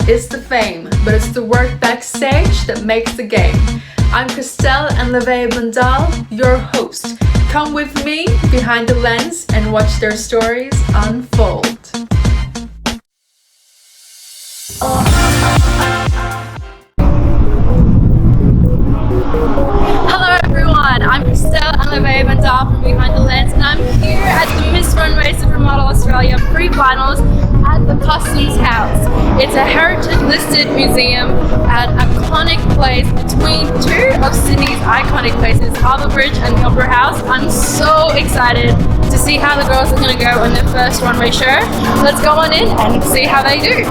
is the fame, but it's the work backstage that makes the game. I'm Crystel and Bandal, your host. Come with me behind the lens and watch their stories unfold. Hello everyone, I'm Crystel and Bandal from Behind the Lens, and I'm here at the Miss Runway Supermodel Australia pre-finals at the Customs House. It's a heritage listed museum at an iconic place between two of Sydney's iconic places, Harbour Bridge and the Opera House. I'm so excited to see how the girls are going to go on their first runway show. Let's go on in and see how they do.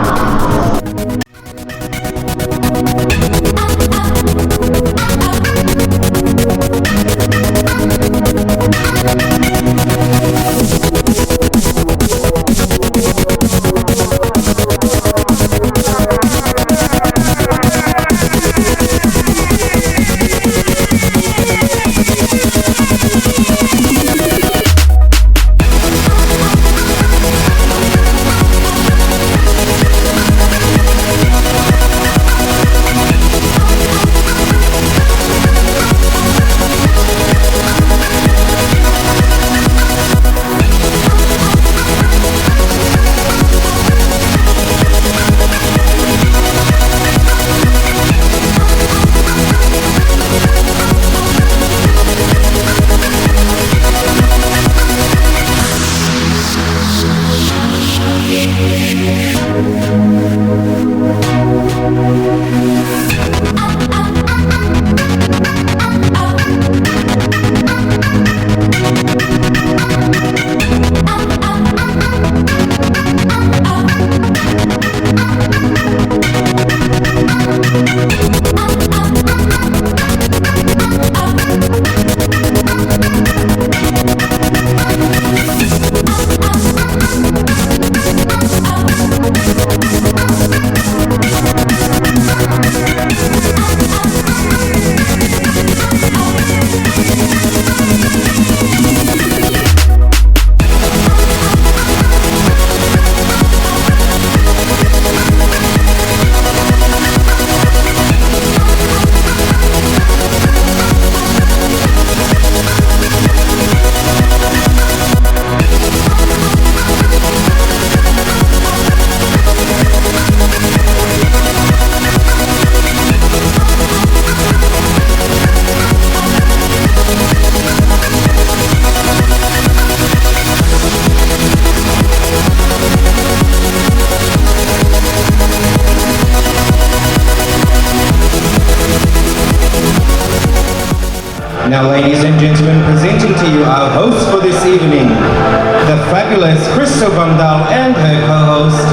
Now, ladies and gentlemen, presenting to you our hosts for this evening, the fabulous Crystel Bandal and her co-host,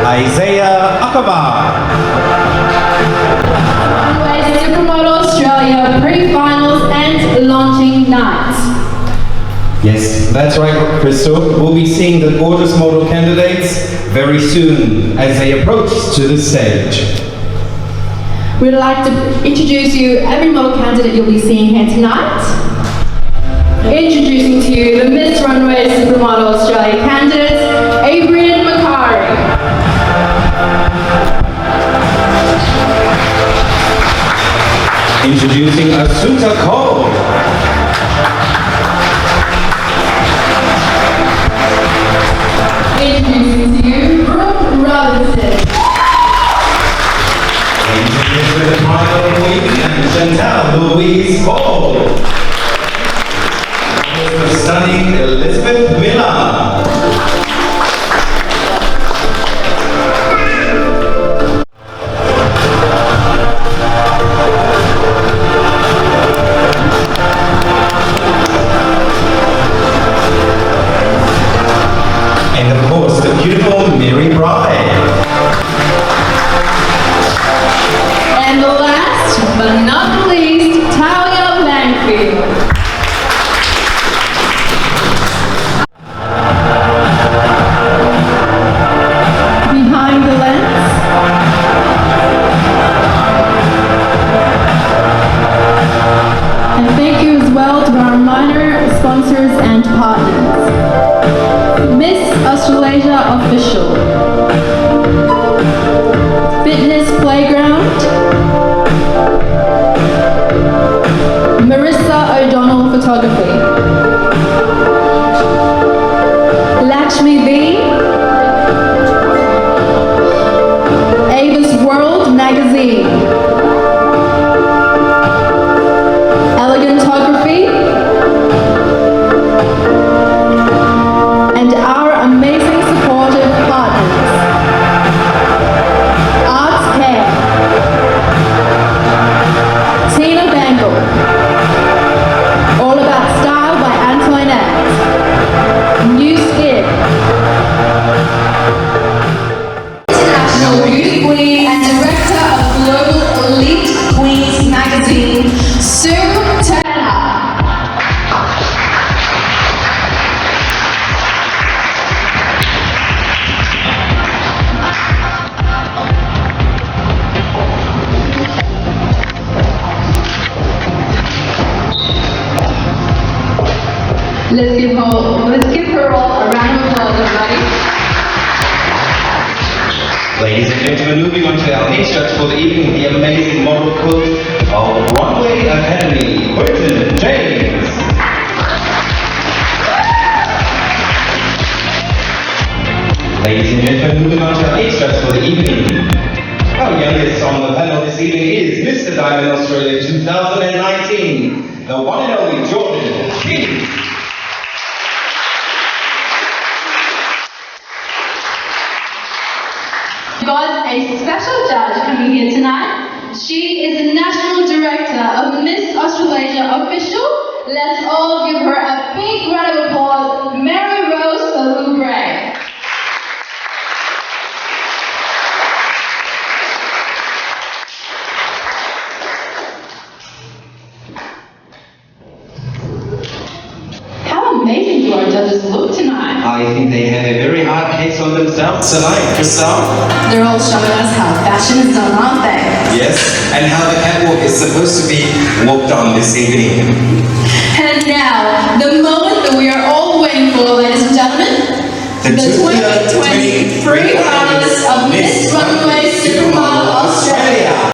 Isaiah Akaba. Runway Supermodel Australia pre-finals and launching night. Yes, that's right, Crystel. We'll be seeing the gorgeous model candidates very soon as they approach to the stage. We'd like to introduce you every model candidate you'll be seeing here tonight. Introducing to you the Miss Runway Supermodel Australia candidates, Adrian Macari. Introducing Asuta Cole. Introducing to you Brooke Robinson. Introducing Michael Queen and Chantal Louise Ball. The stunning Elizabeth Miller. And of course, the beautiful Mary Bride. And last but not least, Talia Langfield. Behind the lens. And thank you as well to our minor sponsors and partners. Miss Australasia Official. Fit Let's give her all a round of applause, everybody. Ladies and gentlemen, moving on to our next judge for the evening, the amazing model coach of Runway Academy, Burton James. Ladies and gentlemen, moving on to our next judge for the evening. Our youngest on the panel this evening is Mr. Diamond Australia 2019, the one and only Jordan King. We've got a special judge coming here tonight. She is the National Director of Miss Australasia Official. Let's all give her a big round of applause, Mary Rose Salubre. How amazing do our judges look tonight? I think they have a very hard case on themselves tonight, Crystel. They're all showing us how fashion is done, aren't they? Yes, and how the catwalk is supposed to be walked on this evening. And now, the moment that we are all waiting for, ladies and gentlemen, the 2023 finalists of Miss Runway Supermodel Australia.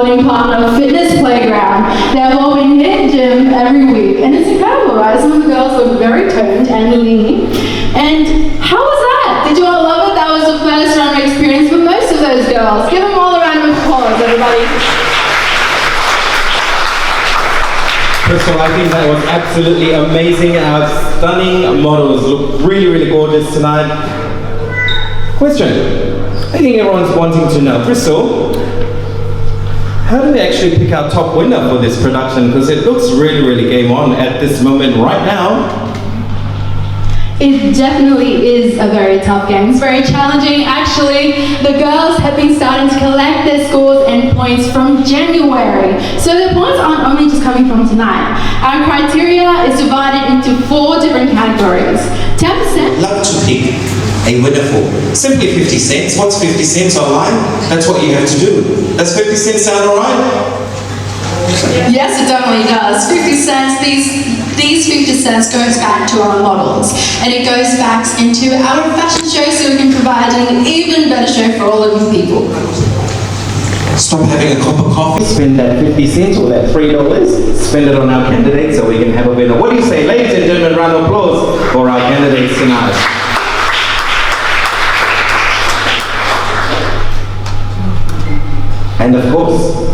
morning part of Fitness Playground. They have all been hit gym every week, and it's incredible, right? Some of the girls look very toned and lean. And how was that? Did you all love it? That was the first runway experience for most of those girls. Give them all a round of applause, everybody. Crystel, I think that was absolutely amazing. Our stunning models look really, really gorgeous tonight. Question. I think everyone's wanting to know, Crystel, how do we actually pick our top winner for this production? Because it looks really, really game on at this moment right now. It definitely is a very tough game. It's very challenging. Actually, the girls have been starting to collect their scores and points from January. So the points aren't only just coming from tonight. Our criteria is divided into 4 different categories. 10%. Love to pick a winner for. Simply 50 cents. What's 50 cents online? That's what you have to do. Does 50 cents sound alright? Yes, it definitely does. 50 cents, these 50 cents goes back to our models, and it goes back into our fashion show so we can provide an even better show for all of you people. Stop having a cup of coffee. Spend that 50 cents or that $3, spend it on our candidates so we can have a winner. What do you say, ladies and gentlemen, round of applause for our candidates tonight. And of course,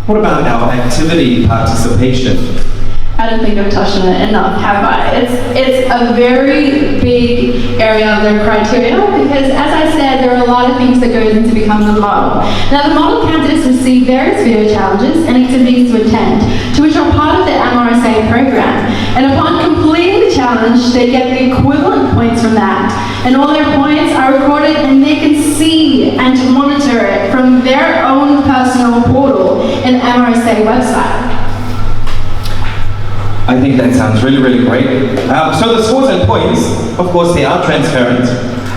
what about our activity participation? I don't think I've touched on it enough, have I? It's a very big area of their criteria because, as I said, there are a lot of things that goes into becoming a model. Now, the model candidates receive various video challenges and activities to attend, to which are part of the MRSA program. And upon completing the challenge, they get the equivalent points from that. And all their points are recorded and they can see and monitor it from their own personal portal in the MRSA website. I think that sounds really, really great. So the scores and points, of course, they are transparent,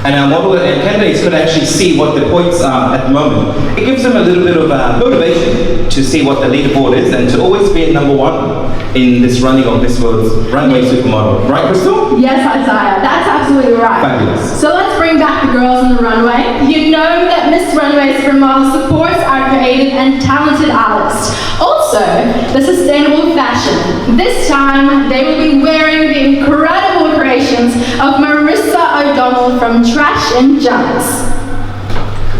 and our model and candidates could actually see what the points are at the moment. It gives them a little bit of motivation to see what the leaderboard is and to always be number 1 in this running of this world's Runway Supermodel. Right, Crystel? Yes, Isaiah, that's absolutely right. Fabulous. So let's bring back the girls on the runway. You know that Miss Runway Supermodel supports our creative and talented artists. Also, the sustainable fashion. This time, they will be wearing the incredible creations of Marissa O'Donnell from Trash and Junks.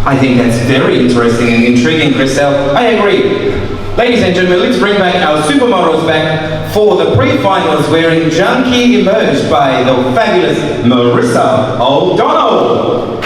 I think that's very interesting and intriguing, Crystel. I agree. Ladies and gentlemen, let's bring back our supermodels back for the pre-finals wearing Junkie emerged by the fabulous Marissa O'Donnell.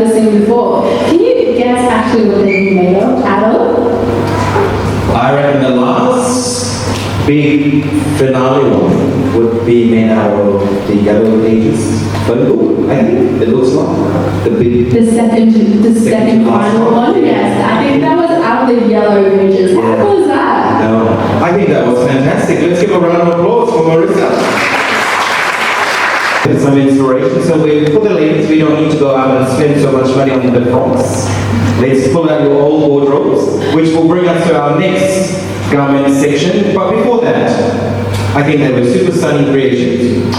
never seen before. Can you guess actually what they're made of? Out of? I reckon the last big finale one would be made out of the yellow pages. Bandal, I think it looks like the big. The second final one? Yes, I think that was out of the yellow pages. How cool was that? No, I think that was fantastic. Let's give a round of applause for Marissa. Some inspiration. So for the ladies, we don't need to go out and spend so much money on the frocks. Let's pull out your old wardrobes, which will bring us to our next garment section. But before that, I think they were super stunning creations.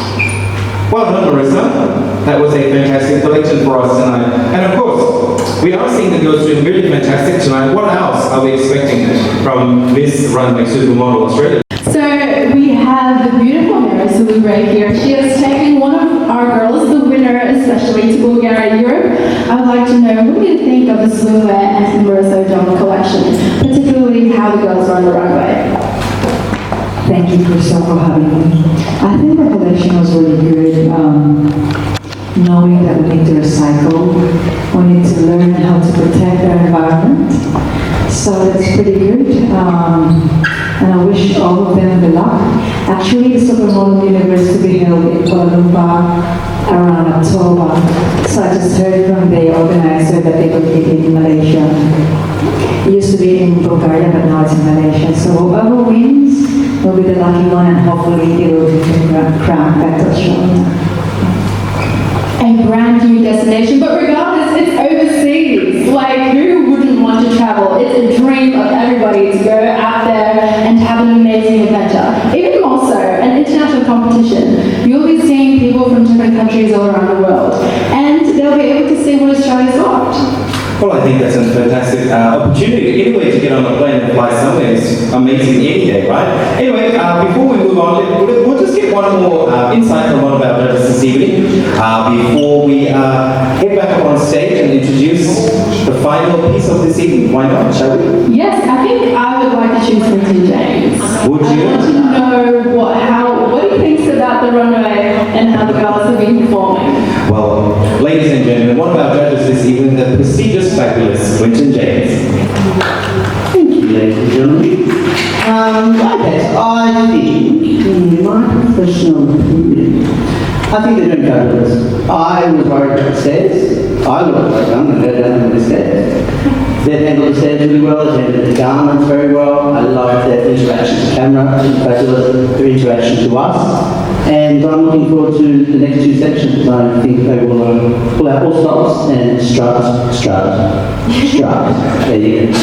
Well done, Marissa. That was a fantastic collection for us tonight. And of course, we are seeing the girls doing really fantastic tonight. What else are we expecting from Miss Runway Supermodel Australia? So we have the beautiful Marissa right here. She has taken one of our girls, the winner especially, to Bulgaria, Europe. I would like to know, what do you think of the swimwear and Marissa O'Donnell collection, particularly how the girls are on the runway? Thank you, Crystel, for having me. I think the collection was really good. Knowing that we need to recycle, we need to learn how to protect our environment. So that's pretty good. And I wish all of them good luck. Actually, the Supermodel Universe to be held in Kuala Lumpur around October. So I just heard from the organizer that they will be in Malaysia. It used to be in Bulgaria, but now it's in Malaysia. So whoever wins will be the lucky one, and hopefully they will be crowned back to Australia. A brand new destination, but regardless, it's overseas. Like, who wouldn't want to travel? It's a dream of everybody to go out there and have an amazing adventure. Even more so, an international competition. You'll be seeing people from different countries all around the world, and they'll be able to see what Australia's got. Well, I think that's a fantastic opportunity. Anyway, to get on a plane and fly somewhere is amazing any day, right? Anyway, before we move on, we'll just get one more insight from one of our judges this evening before we head back up on stage and introduce the final piece of this evening. Why not, shall we? Yes, I think I would like to choose Quentin James. Would you? I want to know what he thinks about the runway and how the girls have been performing. Well, ladies and gentlemen, one of our judges this evening, the prestigious, fabulous Quentin James. Thank you, ladies and gentlemen. Okay, I think, in my professional opinion, I think they're doing fabulous. I was worried about the stairs. I looked like I'm going to go down the stairs. They've handled the stairs really well, they've handled the garments very well. I like their interaction to camera, fabulous, their interaction to us. And I'm looking forward to the next two sections. I think they will pull out all stops and strut. There you go.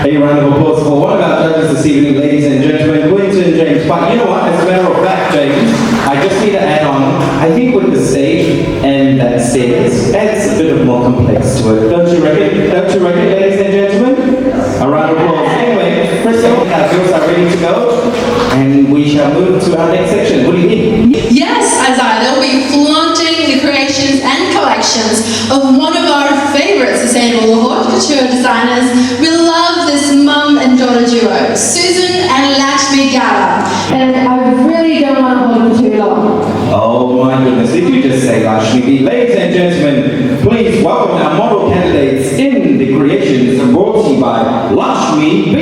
A round of applause for one of our judges this evening, ladies and gentlemen, Quentin James. But you know what, as a matter of fact, James, I just need to add on, I think with the stage and that stairs, adds a bit of more complex to it. Don't you reckon? Don't you reckon, ladies and gentlemen? A round of applause. Anyway, Crystel, our girls are ready to go, and we shall move to our next section. What do you think? Yes, Isaiah, they'll be flaunting the creations and collections of one of our favourite sustainable haute couture designers. We love this mum and daughter duo, Susan and Lakshmi. And I really don't want to hold it for too long. Oh my goodness, did you just say Lakshmi? Ladies and gentlemen, please welcome our model candidates in the creations brought to you by Lakshmi B.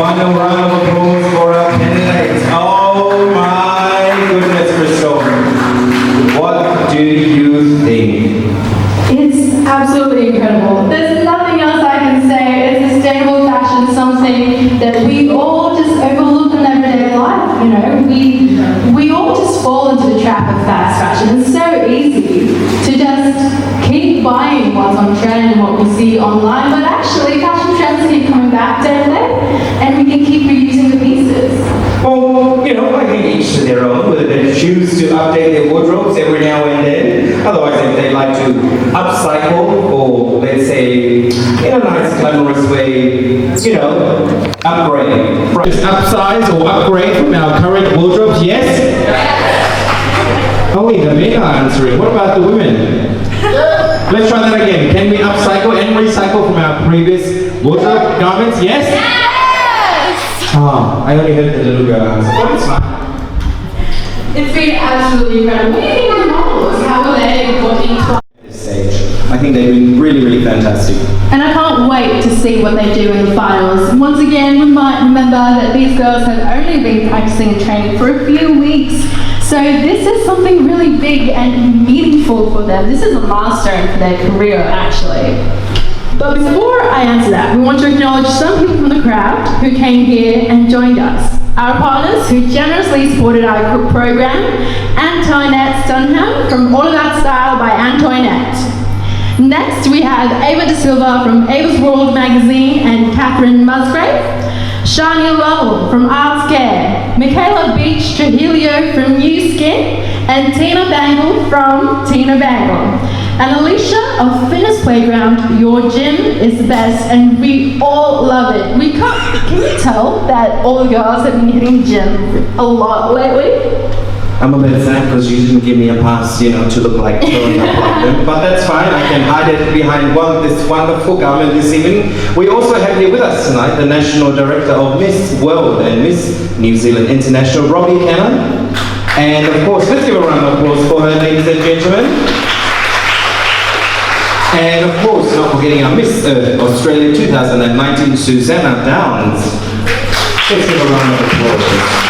Final round of applause for our candidates. Oh my goodness, Crystel. What do you think? It's absolutely incredible. There's nothing else I can say. It's sustainable fashion, something that we all just overlook in everyday life. You know, we all just fall into the trap of fast fashion. It's so easy to just keep buying what's on trend and what we see online, but actually fashion trends keep coming back, don't they? And we can keep reusing the pieces. Well, you know, I think each to their own, whether they choose to update their wardrobes every now and then. Otherwise, if they like to upcycle or, let's say, in a nice, glamorous way, you know, upgrade. Just upsize or upgrade from our current wardrobes, yes? Only the men are answering. What about the women? Let's try that again. Can we upcycle and recycle from our previous wardrobe garments? Yes? Yes! Oh, I only heard the little girl answer. But it's fine. It's been absolutely incredible. What do you think of the models? How are they working? I think they've been really, really fantastic. And I can't wait to see what they do in the finals. Once again, we might remember that these girls have only been practicing and training for a few weeks. So this is something really big and meaningful for them. This is a milestone for their career, actually. But before I answer that, we want to acknowledge some people from the crowd who came here and joined us. Our partners who generously supported our program, Antoinette Stunham from All About Style by Antoinette. Next, we have Ava De Silva from Ava's World magazine and Catherine Musgrave, Shania Lovell from Arts Care, Michaela Beach Trujillo from New Skin, and Tina Bangle from Tina Bangle. And Alicia of Fitness Playground, your gym is the best and we all love it. Can you tell that all the girls have been hitting the gym a lot lately? I'm a bit sad because you didn't give me a pass, to look like throwing up like them. But that's fine, I can hide it behind this wonderful garment this evening. We also have here with us tonight the National Director of Miss World and Miss New Zealand International, Robbie Cannon. And of course, let's give a round of applause for her, ladies and gentlemen. And of course, not forgetting our Miss Australia 2019, Susanna Downs. Let's give a round of applause.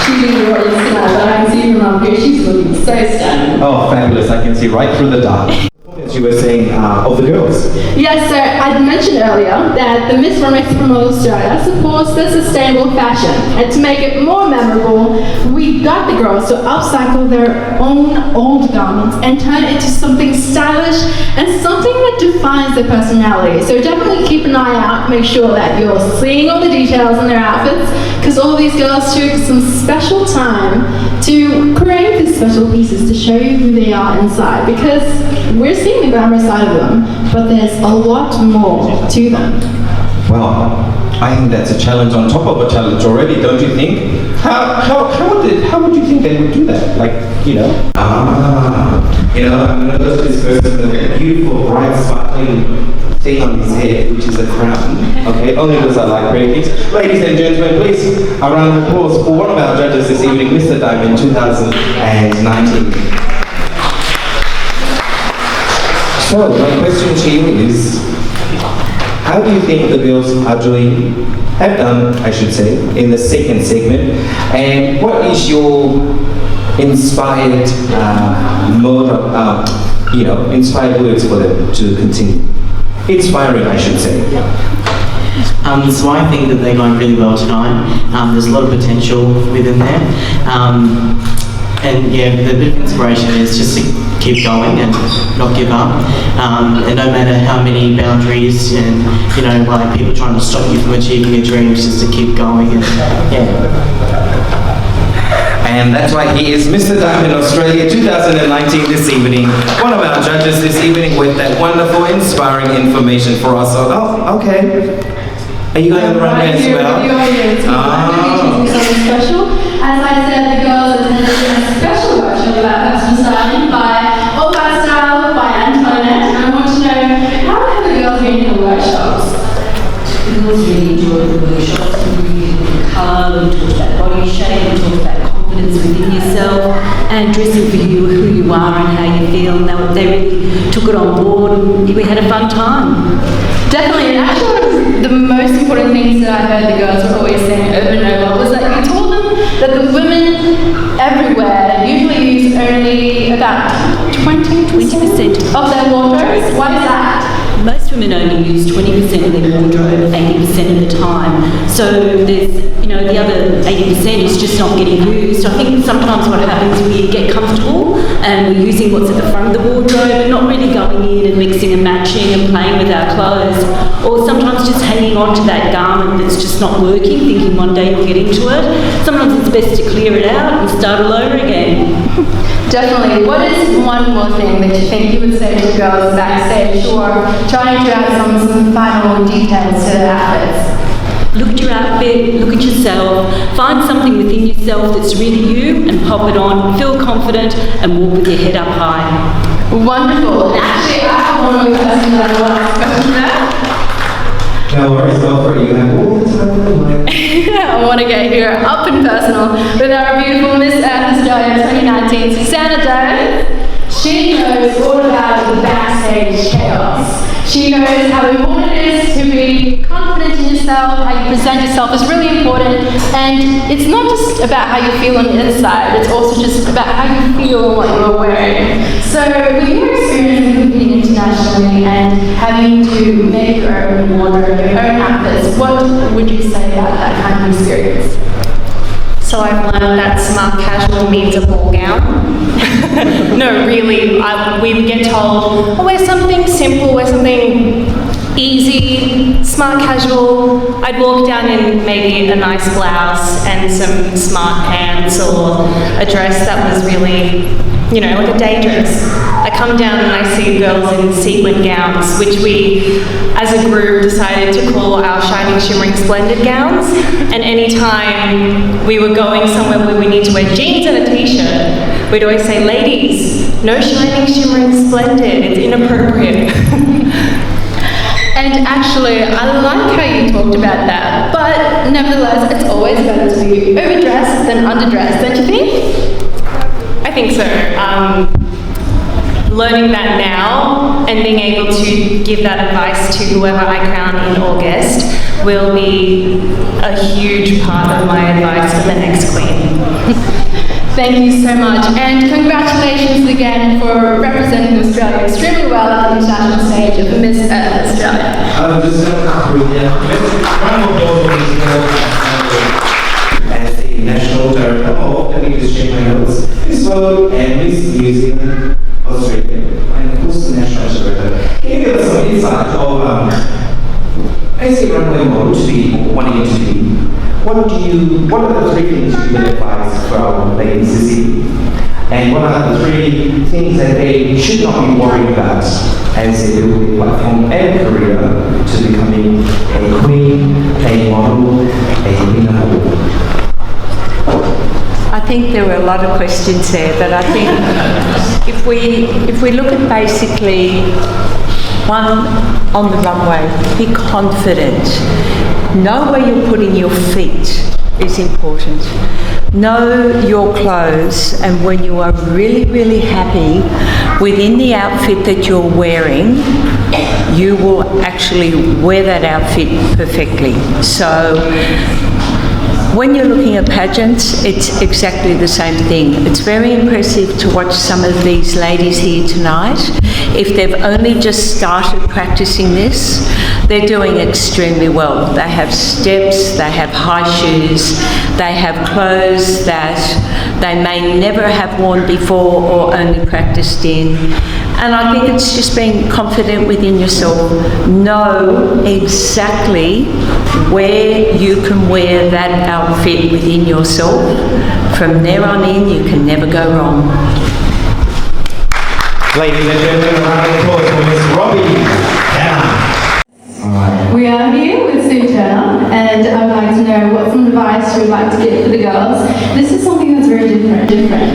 She's in the audience tonight, but I can see from up here, she's looking so stunning. Oh, fabulous. I can see right through the dark. As you were saying, of the girls. Yes, so I mentioned earlier that the Miss Runway Supermodel Australia supports the sustainable fashion. And to make it more memorable, we got the girls to upcycle their own old garments and turn it into something stylish and something that defines their personality. So definitely keep an eye out, make sure that you're seeing all the details in their outfits, because all these girls took some special time to create these special pieces to show you who they are inside, because we're seeing the glamour side of them, but there's a lot more to them. Well, I think that's a challenge on top of a challenge already, don't you think? How would you think they would do that? I'm going to go to this person with a beautiful, bright, sparkling thing on his head, which is a crown. Okay, only because I like pretty things. Ladies and gentlemen, please, a round of applause for one of our judges this evening, Mr. Diamond 2019. So, my question to you is, how do you think the girls have done, I should say, in the second segment, and what is your inspired inspired words for them to continue? Inspiring, I should say. So I think that they're going really well tonight. There's a lot of potential within there. And yeah, the bit of inspiration is just to keep going and not give up. And no matter how many boundaries and people trying to stop you from achieving your dreams, just to keep going and And that's why he is Mr. Diamond Australia 2019 this evening. One of our judges this evening with that wonderful, inspiring information for us. Oh, okay. Are you going on the runway as well? I'm going to be something special. As I said, the girls attended a special workshop about personal styling by All About Style by Antoinette. And I want to know, how have the girls been in the workshops? The girls really enjoyed the workshops. We really looked at colour, we talked about body shape, we talked about confidence within yourself and dressing for you, who you are and how you feel. And they really took it on board and we had a fun time. Definitely, and actually one of the most important things that I heard the girls were always saying over and over was that you told them that the women everywhere usually use only about 20% of their wardrobes. Why is that? Most women only use 20% of their wardrobe 80% of the time. So there's, the other 80% is just not getting used. I think sometimes what happens is we get comfortable and we're using what's at the front of the wardrobe and not really going in and mixing and matching and playing with our clothes. Or sometimes just hanging on to that garment that's just not working, thinking one day you'll get into it. Sometimes it's best to clear it out and start all over again. Definitely. What is one more thing that you think you would say to girls backstage or trying to add some final details to their outfits? Look at your outfit, look at yourself, find something within yourself that's really you and pop it on, feel confident and walk with your head up high. Wonderful. Actually, I have one more question that I want to ask question there. No worries, go for it. You have all the time in the world. I want to get here up and personal with our beautiful Miss Earth Australia 2019, Susanna Downs. She knows all about the backstage chaos. She knows how important it is to be confident in yourself, how you present yourself is really important, and it's not just about how you feel on the inside, it's also just about how you feel and what you're wearing. So with your experience in competing internationally and having to make your own wardrobe, your own outfits, what would you say about that kind of experience? So I've learned that smart casual means a ball gown. No, really, we would get told, oh, wear something simple, wear something easy, smart casual. I'd walk down in maybe a nice blouse and some smart pants or a dress that was really, you know, like a day dress. I come down and I see girls in sequin gowns, which we, as a group, decided to call our shining, shimmering, splendid gowns. And anytime we were going somewhere where we need to wear jeans and a t-shirt, we'd always say, ladies, no shining, shimmering, splendid, it's inappropriate. And actually, I like how you talked about that, but nevertheless, it's always better to be overdressed than underdressed, don't you think? I think so. Learning that now and being able to give that advice to whoever I crown in August will be a huge part of my advice for the next queen. Thank you so much, and congratulations again for representing Australia extremely well at the international stage of Miss Earth Australia. Just a round of applause as the national director of, let me just check my notes, Miss World and Miss New Zealand Australia, and of course the national director. Can you give us some insight of as a runway model to be wanting it to be? What are the three things you would advise for our ladies this evening? And what are the three things that they should not be worried about as they build a platform and career to becoming a queen, a model, a winner? I think there were a lot of questions there, but I think if we look at basically one on the runway, be confident. Know where you're putting your feet is important. Know your clothes, and when you are really, really happy within the outfit that you're wearing, you will actually wear that outfit perfectly. So when you're looking at pageants, it's exactly the same thing. It's very impressive to watch some of these ladies here tonight. If they've only just started practicing this, they're doing extremely well. They have steps, they have high shoes, they have clothes that they may never have worn before or only practiced in. And I think it's just being confident within yourself. Know exactly where you can wear that outfit within yourself. From there on in, you can never go wrong. Ladies and gentlemen, a round of applause for Miss Robbie. We are here with Sue Turner, and I'd like to know what some advice you'd like to give for the girls. This is something that's very different.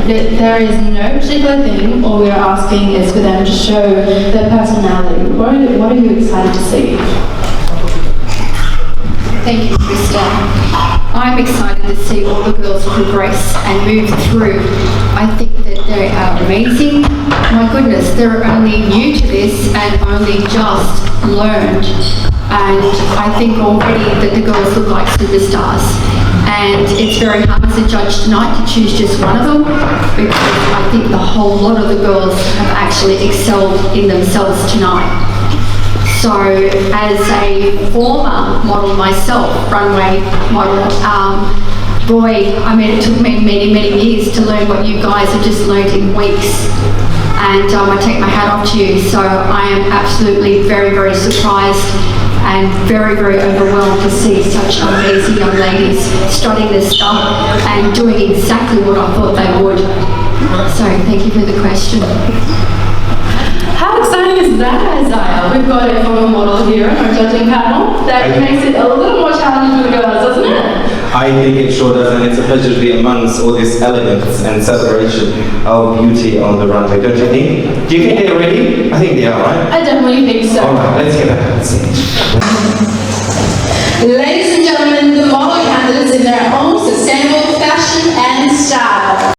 There is no particular thing. All we are asking is for them to show their personality. What are you excited to see? Thank you, Crystel. I'm excited to see all the girls progress and move through. I think that they are amazing. My goodness, they're only new to this and only just learned. And I think already that the girls look like superstars. And it's very hard as a judge tonight to choose just one of them, because I think the whole lot of the girls have actually excelled in themselves tonight. So as a former model myself, runway model, boy, I mean, it took me many, many years to learn what you guys have just learned in weeks. And I take my hat off to you. So I am absolutely very, very surprised and very, very overwhelmed to see such amazing young ladies strutting this stuff and doing exactly what I thought they would. So thank you for the question. How exciting is that, Isaiah? We've got a former model here on our judging panel. That makes it a little more challenging for the girls, doesn't it? I think it sure does, and it's a pleasure to be amongst all this elegance and celebration of beauty on the runway, don't you think? Do you think they're ready? I think they are, right? I definitely think so. All right, let's get back on stage. Ladies and gentlemen, the model candidates in their own sustainable fashion and style.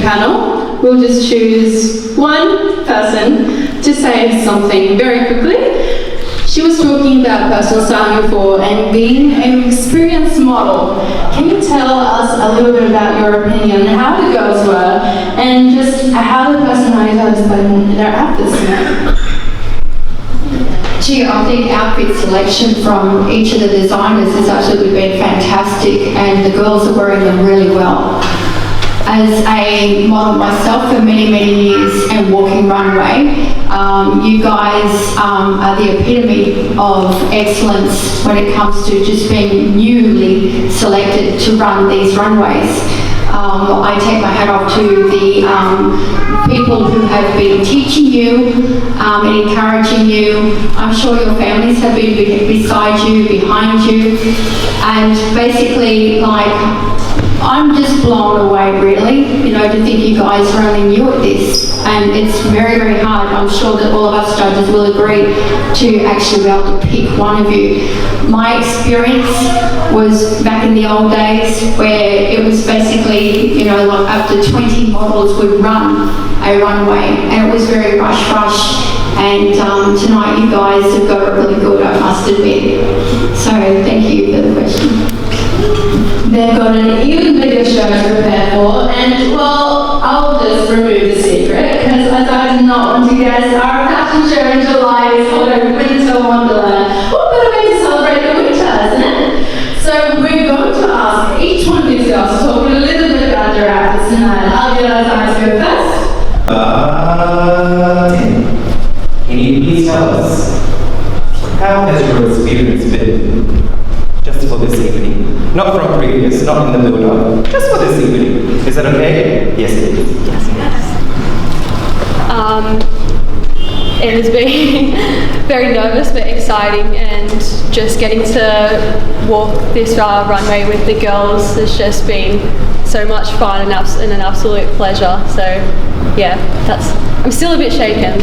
panel. We'll just choose one person to say something very quickly. She was talking about personal styling before and being an experienced model. Can you tell us a little bit about your opinion, how the girls were, and just how the personalities are displayed in their outfits tonight? Gee, I think outfit selection from each of the designers has absolutely been fantastic, and the girls are wearing them really well. As a model myself for many, many years and walking runway, you guys are the epitome of excellence when it comes to just being newly selected to run these runways. I take my hat off to the people who have been teaching you and encouraging you. I'm sure your families have been beside you, behind you, and basically, like, I'm just blown away, really, you know, to think you guys are only new at this, and it's very, very hard. I'm sure that all of us judges will agree to actually be able to pick one of you. My experience was back in the old days where it was basically, you know, like up to 20 models would run a runway, and it was very rush. And tonight you guys have got it really good, I must admit. So thank you for the question. They've got an even bigger show to prepare for, and well, I'll just remove the secret, because as I did not want to guess, our fashion show in July is called a Winter Wonderland. What better way to celebrate the winter, isn't it? So we're going to ask each one of these girls to talk a little bit about their outfits tonight. I'll get our eyes go first. Can you please tell us, how has your experience been? Just for this evening. Not from previous, not in the build-up. Just for this evening. Is that okay? Yes, it is. Yes. It has been very nervous but exciting, and just getting to walk this runway with the girls has just been so much fun and an absolute pleasure. So yeah, I'm still a bit shaken.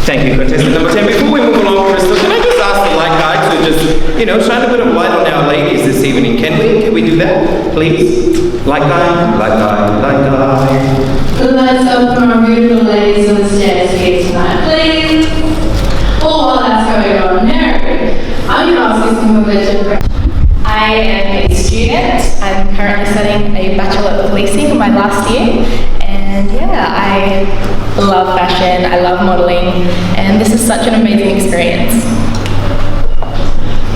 Thank you, contestant number 10. Before we move along, Crystel, can I just ask the light guy to just, shine a bit of light on our ladies this evening? Can we do that, please? Light guy. Let's open our beautiful ladies on the stairs here tonight, please. Well, while that's going on, Mary, I'm going to ask you some religion questions. I am a student. I'm currently studying a Bachelor of Policing in my last year. And yeah, I love fashion, I love modelling, and this is such an amazing experience.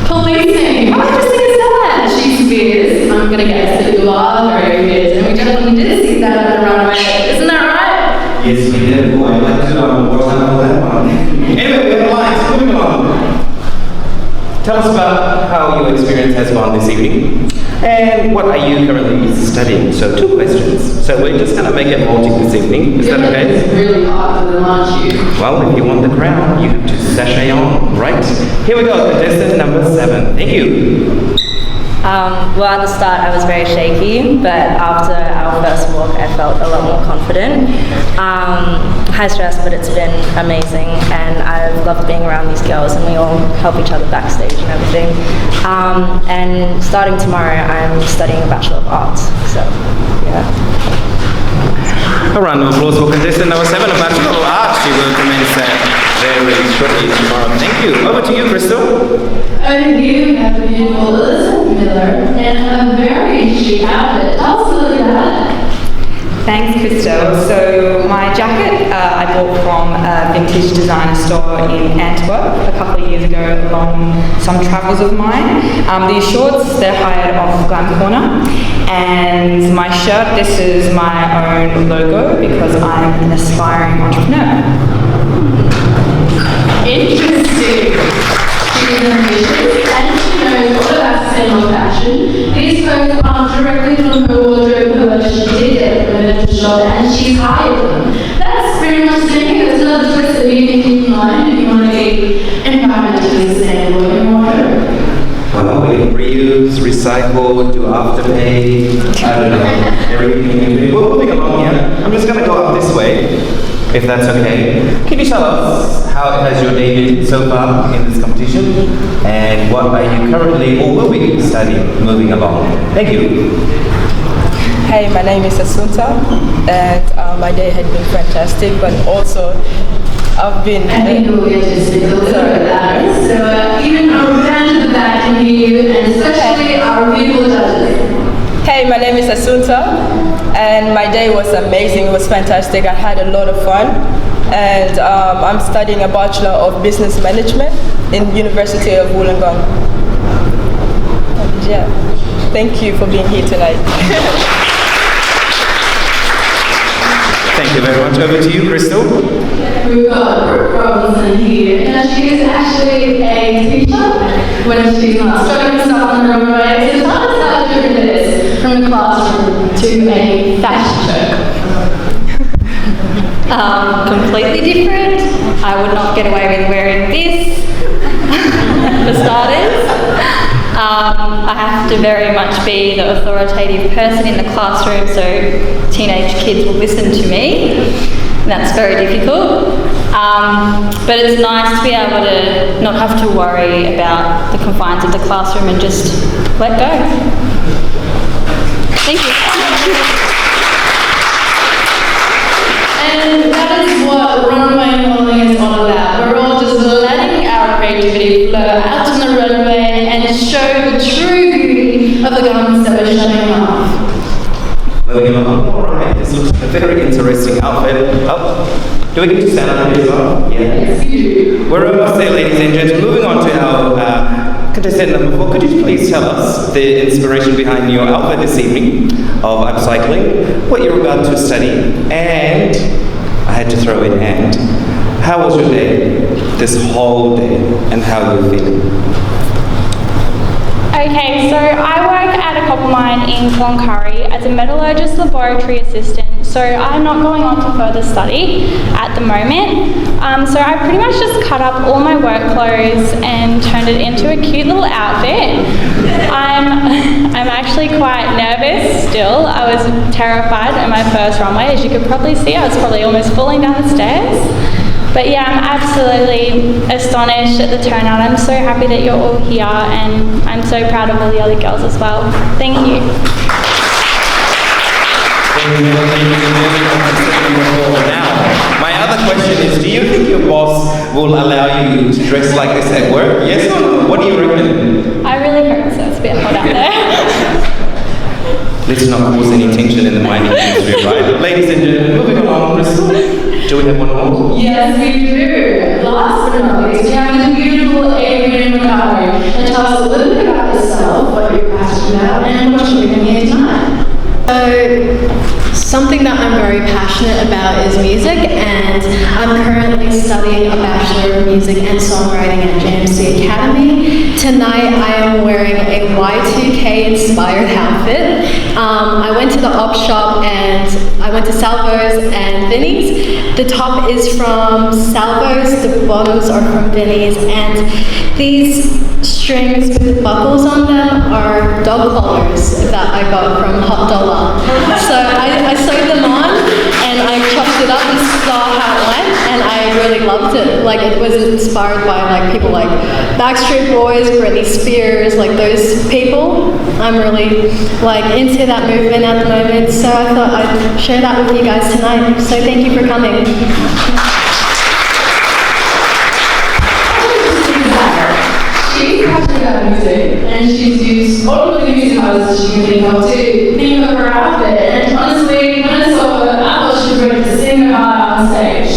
Policing! How interesting is that? She's fierce. I'm going to guess that you are very fierce, and we definitely did see that on the runway. Isn't that right? Yes, we did. Oh, I'd like to watch out for that one. Anyway, we have lines. Moving on. Tell us about how your experience has gone this evening, and what are you currently studying? So 2 questions. So we're just going to make it multi this evening. Is that okay? It's really hard for them, aren't you? Well, if you want the crown, you have to sashay on, right? Here we go, contestant number 7. Thank you. Well, at the start I was very shaky, but after our first walk I felt a lot more confident. High stress, but it's been amazing, and I've loved being around these girls, and we all help each other backstage and everything. And starting tomorrow I'm studying a Bachelor of Arts, so yeah. A round of applause for contestant number 7, a Bachelor of Arts. She will commence very shortly tomorrow. Thank you. Over to you, Crystel. Over here we have the beautiful Elizabeth Miller in a very chic outfit. Tell us a little bit about it. Thanks, Crystel. So my jacket I bought from a vintage designer store in Antwerp a couple of years ago along some travels of mine. These shorts, they're hired off Glam Corner. And my shirt, this is my own logo because I'm an aspiring entrepreneur. Interesting. She's ambitious and she knows all about sustainable fashion. These clothes are directly from her wardrobe, however she did get from a vintage shop, and she's hired them. That's very much the same. That's another twist that you can keep in mind if you want to be environmentally sustainable in your wardrobe. Well, we can reuse, recycle, do afterpay, I don't know, everything. We're moving along here. I'm just going to go up this way, if that's okay. Can you tell us how has your day been so far in this competition? And what are you currently or will be studying moving along? Thank you. Hey, my name is Asunta, and my day had been fantastic, but also I've been... I think we'll get just a little bit of that. So even our fans at the back can hear you, and especially our beautiful judges. Hey, my name is Asunta, and my day was amazing. It was fantastic. I had a lot of fun, and I'm studying a Bachelor of Business Management in University of Wollongong. And yeah, thank you for being here tonight. Thank you very much. Over to you, Crystel. We've got Brooke Robinson here, and she is actually a teacher when she's not studying stuff on the runway. So tell us how different it is from the classroom to a fashion show. Completely different. I would not get away with wearing this, for starters. I have to very much be the authoritative person in the classroom, so teenage kids will listen to me. That's very difficult. But it's nice to be able to not have to worry about the confines of the classroom and just let go. Thank you. And that is what runway modeling is all about. We're all just letting our creativity flow out on the runway and show the true beauty of the garments that we're showing off. Alright, this looks like a very interesting outfit. Oh, do we get to stand up here as well? Yeah. Yes, you do. We're almost there, ladies and gentlemen. Moving on to our contestant number 4. Could you please tell us the inspiration behind your outfit this evening of upcycling, what you're about to study, and I had to throw in and how was your day, this whole day, and how are you feeling? Okay, so I work at a copper mine in Cloncurry as a metallurgist laboratory assistant, so I'm not going on to further study at the moment. So I pretty much just cut up all my work clothes and turned it into a cute little outfit. I'm actually quite nervous still. I was terrified at my first runway. As you could probably see, I was probably almost falling down the stairs. But yeah, I'm absolutely astonished at the turnout. I'm so happy that you're all here, and I'm so proud of all the other girls as well. Thank you. Now, my other question is, do you think your boss will allow you to dress like this at work? Yes or no? What do you reckon? I really hope so. It's a bit hot out there. Let's not cause any tension in the mining industry, right? Ladies and gentlemen, moving along, Crystel. Do we have one more? Yes, we do. Last but not least, we have the beautiful Adrian McCartney. And tell us a little bit about yourself, what you're passionate about, and what you're doing here tonight. So, something that I'm very passionate about is music, and I'm currently studying a Bachelor of Music and Songwriting at JMC Academy. Tonight I am wearing a Y2K inspired outfit. I went to the op shop and I went to Salvo's and Vinnie's. The top is from Salvo's, the bottoms are from Vinnie's, and these strings with buckles on them are dog collars that I got from Hot Dollar. So I sewed them on and I chopped it up and saw how it went, and I really loved it. Like, it was inspired by like people like Backstreet Boys, Britney Spears, like those people. I'm really like into that movement at the moment, so I thought I'd share that with you guys tonight. So thank you for coming. She's passionate about music, and she's used all of the music artists she can think of to think of her outfit. And honestly, when I saw her, I thought she was ready to sing her heart out on stage.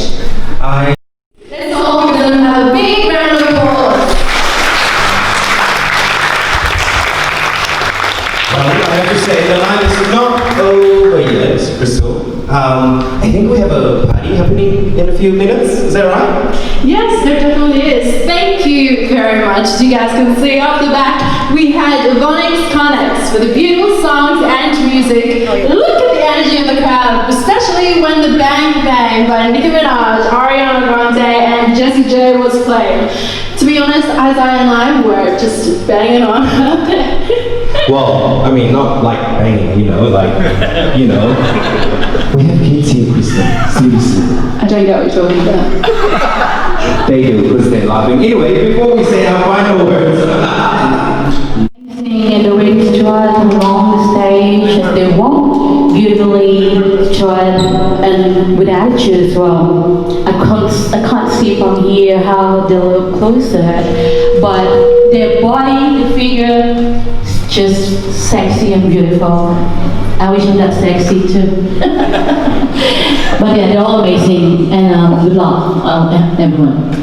Let's all give them a big round of applause. Well, I have to say, the line is not over yet, Crystel. I think we have a party happening in a few minutes. Is that right? Yes, there definitely is. Thank you very much. You guys can see off the back, we had Vonix Connex for the beautiful songs and music. Look at the energy of the crowd, especially when the Bang Bang by Nicki Minaj, Ariana Grande, and Jessie J was playing. To be honest, Isaiah and I were just banging on out there. Well, I mean, not like banging, you know, like, you know. We have kids here, Crystel. Seriously. I don't get what you're talking about. They do, because they're laughing. Anyway, before we say our final words. And the way to drive along the stage, and they won't beautifully shod and with attitude as well. I can't see from here how they look close to her, but their body, the figure, just sexy and beautiful. I wish I'm that sexy too. But yeah, they're all amazing, and we love everyone.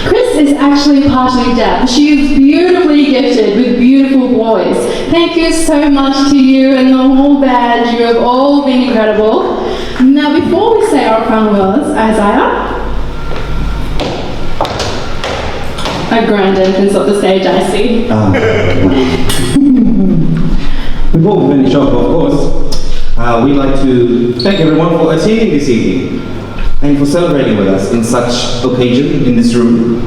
Chris is actually partially deaf. She is beautifully gifted with beautiful voice. Thank you so much to you and the whole band. You have all been incredible. Now, before we say our final words, Isaiah, a grand entrance of the stage, I see. Before we finish off, of course, we'd like to thank everyone for attending this evening and for celebrating with us in such occasion in this room.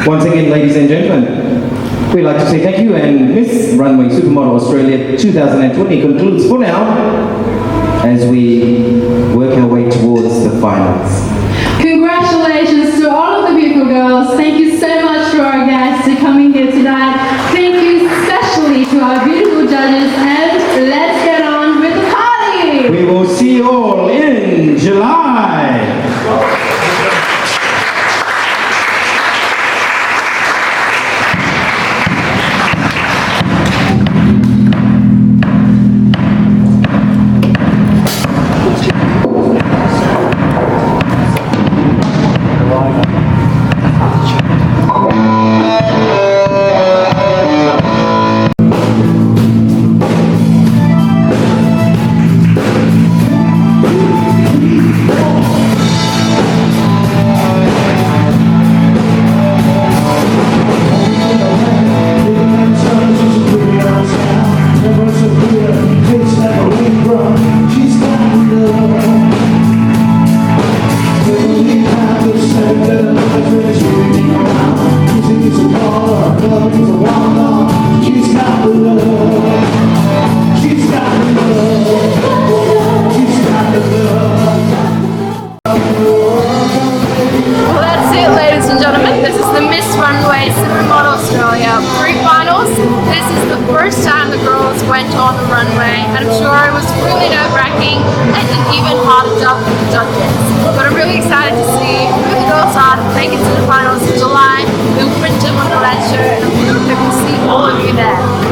Once again, ladies and gentlemen, we'd like to say thank you, and Miss Runway Supermodel Australia 2020 concludes for now as we work our way towards the finals. Congratulations to all of the beautiful girls. Thank you so much for our guests for coming here tonight. Thank you especially to our beautiful judges, and let's get on with the party. We will see you all in July.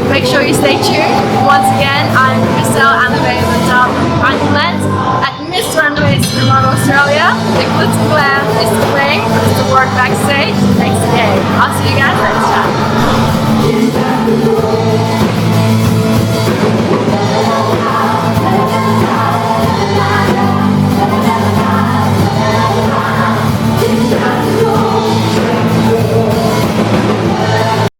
Make sure you stay tuned. Once again, I'm Crystel and the Bandal at Miss Runway Supermodel Australia. The glitz and glam is the way, it's the work backstage. Thanks again. I'll see you guys next time.